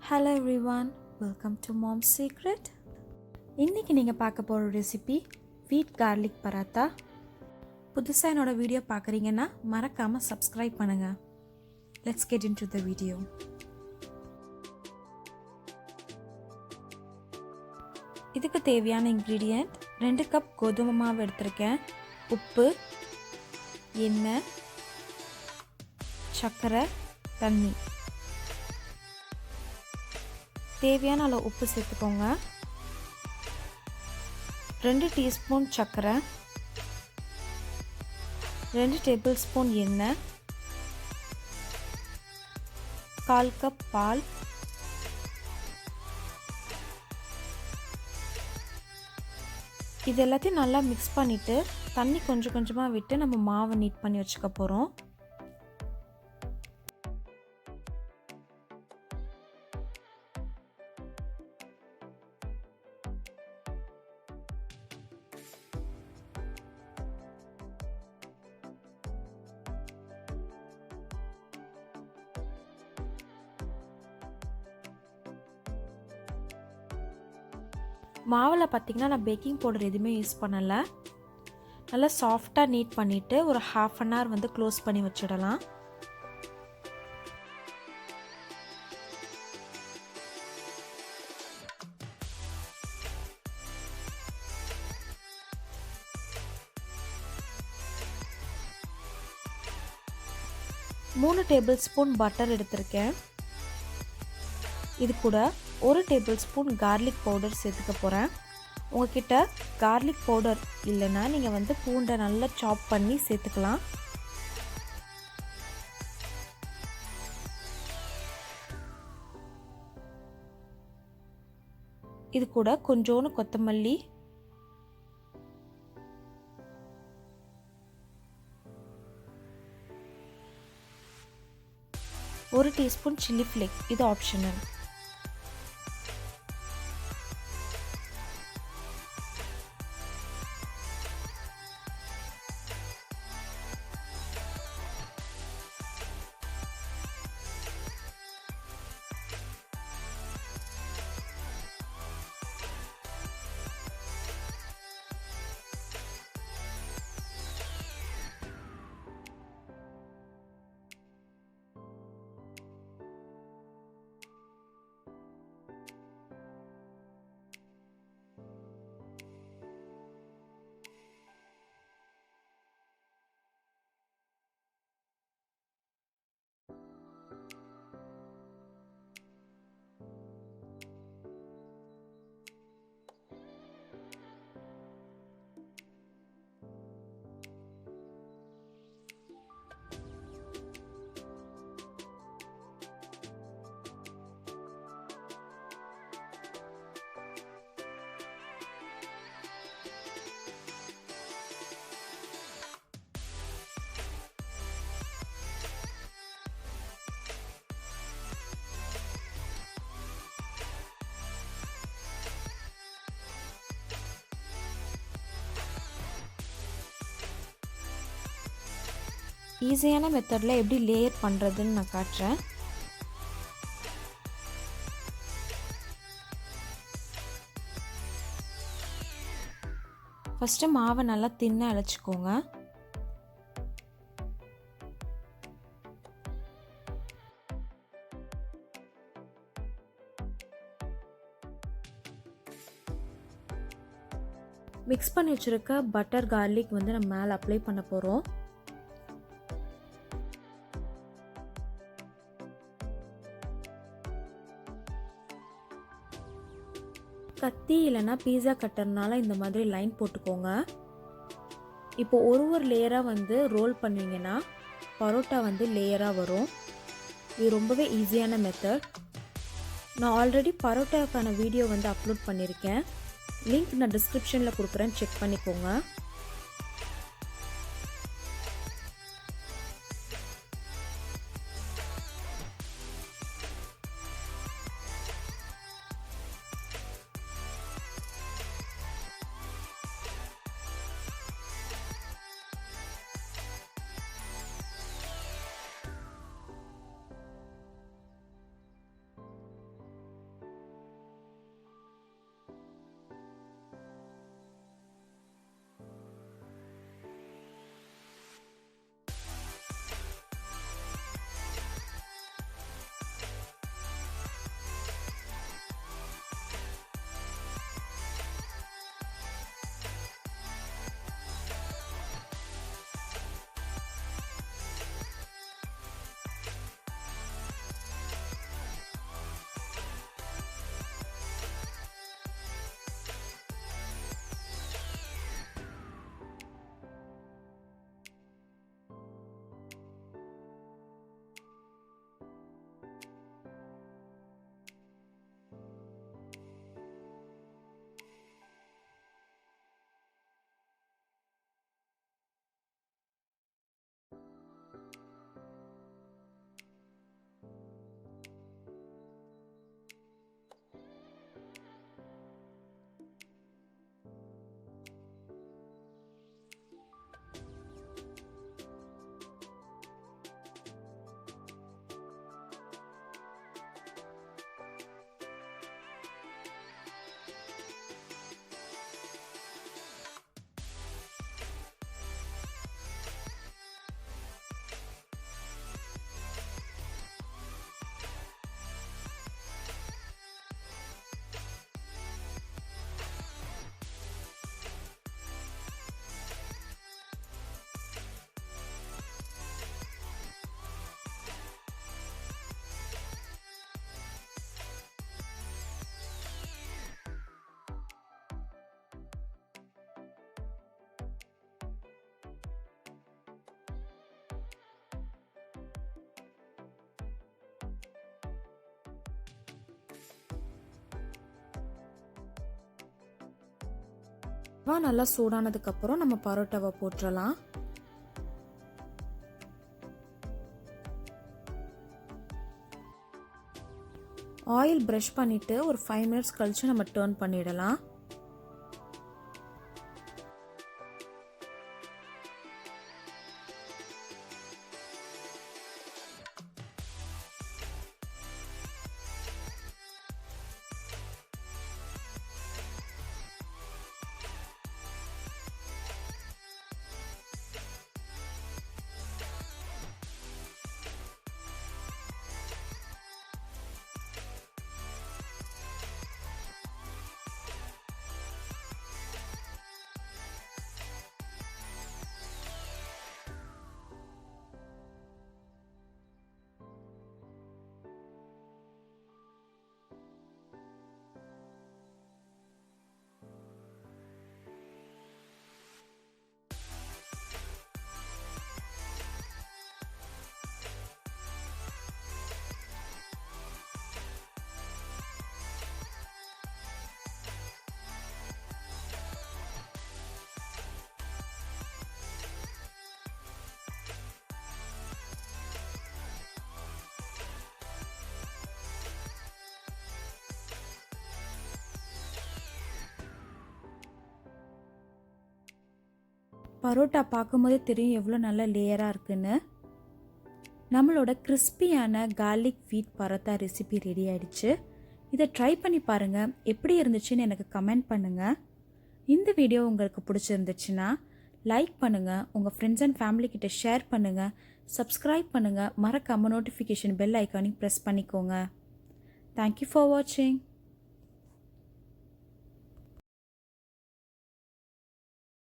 Hello everyone, welcome to Mom's Secret. இன்னைக்கு நீங்கள் பார்க்க போகிற ரெசிபி வீட் கார்லிக் பராத்தா. புதுசாக என்னோட வீடியோ பார்க்குறீங்கன்னா மறக்காமல் சப்ஸ்கிரைப் பண்ணுங்கள். Let's get into the video. இதுக்கு தேவையான இன்க்ரீடியண்ட் 2 கப் கோதுமை மாவு எடுத்திருக்கேன், உப்பு, எண்ணெய், சர்க்கரை, தண்ணி. தேவையான அளவு உப்பு சேர்த்துக்கோங்க. 2 டீஸ்பூன் சர்க்கரை, 2 டேபிள் ஸ்பூன் எண்ணெய், 1/4 கப் பால், இது எல்லாத்தையும் நல்லா மிக்ஸ் பண்ணிவிட்டு தண்ணி கொஞ்சம் கொஞ்சமாக விட்டு நம்ம மாவை நீட் பண்ணி வச்சுக்க போகிறோம். மாவில் பார்த்திங்கன்னா நான் பேக்கிங் பவுடர் எதுவுமே யூஸ் பண்ணலை. நல்லா சாஃப்டாக நீட் பண்ணிவிட்டு ஒரு 1/2 அன் ஹவர் வந்து க்ளோஸ் பண்ணி வச்சிடலாம். மூணு டேபிள் ஸ்பூன் பட்டர் எடுத்திருக்கேன். இது கூட 1 டேபிள் ஸ்பூன் கார்லிக் பவுடர் சேர்த்துக்க போகிறேன். உங்ககிட்ட கார்லிக் பவுடர் இல்லைன்னா நீங்கள் வந்து பூண்டை நல்லா சாப் பண்ணி சேர்த்துக்கலாம். இது கூட கொஞ்சோண்டு கொத்தமல்லி, ஒரு டீஸ்பூன் சில்லி ஃப்ளேக், இது ஆப்ஷனல். ஈஸியான மெத்தடில் எப்படி லேயர் பண்ணுறதுன்னு நான் காட்டுறேன். ஃபஸ்ட்டு மாவை நல்லா தின்னா அழைச்சிக்கோங்க. மிக்ஸ் பண்ணி வச்சுருக்க பட்டர் கார்லிக் வந்து நம்ம மேலே அப்ளை பண்ண போகிறோம். கத்தி இல்லைன்னா பீஸா கட்டர்னால இந்த மாதிரி லைன் போட்டுக்கோங்க. இப்போ ஒரு லேயராக வந்து ரோல் பண்ணிங்கன்னா பரோட்டா வந்து லேயராக வரும். இது ரொம்பவே ஈஸியான மெத்தட். நான் ஆல்ரெடி பரோட்டாக்கான வீடியோ வந்து அப்லோட் பண்ணியிருக்கேன். லிங்க் நான் டிஸ்கிரிப்ஷனில் கொடுக்குறேன், செக் பண்ணிக்கோங்க. நல்லா சூடானதுக்கப்புறம் நம்ம பரோட்டாவை போட்டுடலாம். ஆயில் ப்ரஷ் பண்ணிவிட்டு ஒரு 5 மினிட்ஸ் கழித்து நம்ம டர்ன் பண்ணிடலாம். பரோட்டா பார்க்கும்போதே தெரியும் எவ்வளோ நல்ல லேயராக இருக்குன்னு. நம்மளோட கிறிஸ்பியான கார்லிக் வீட் பரோட்டா ரெசிபி ரெடி ஆயிடுச்சு. இதை ட்ரை பண்ணி பாருங்கள், எப்படி இருந்துச்சுன்னு எனக்கு கமெண்ட் பண்ணுங்கள். இந்த வீடியோ உங்களுக்கு பிடிச்சிருந்துச்சுன்னா லைக் பண்ணுங்கள், உங்கள் ஃப்ரெண்ட்ஸ் அண்ட் ஃபேமிலி கிட்ட ஷேர் பண்ணுங்கள், சப்ஸ்கிரைப் பண்ணுங்கள், மறக்காம நோட்டிஃபிகேஷன் பெல் ஐக்கானையும் ப்ரெஸ் பண்ணிக்கோங்க. தேங்க்யூ ஃபார் வாட்சிங்.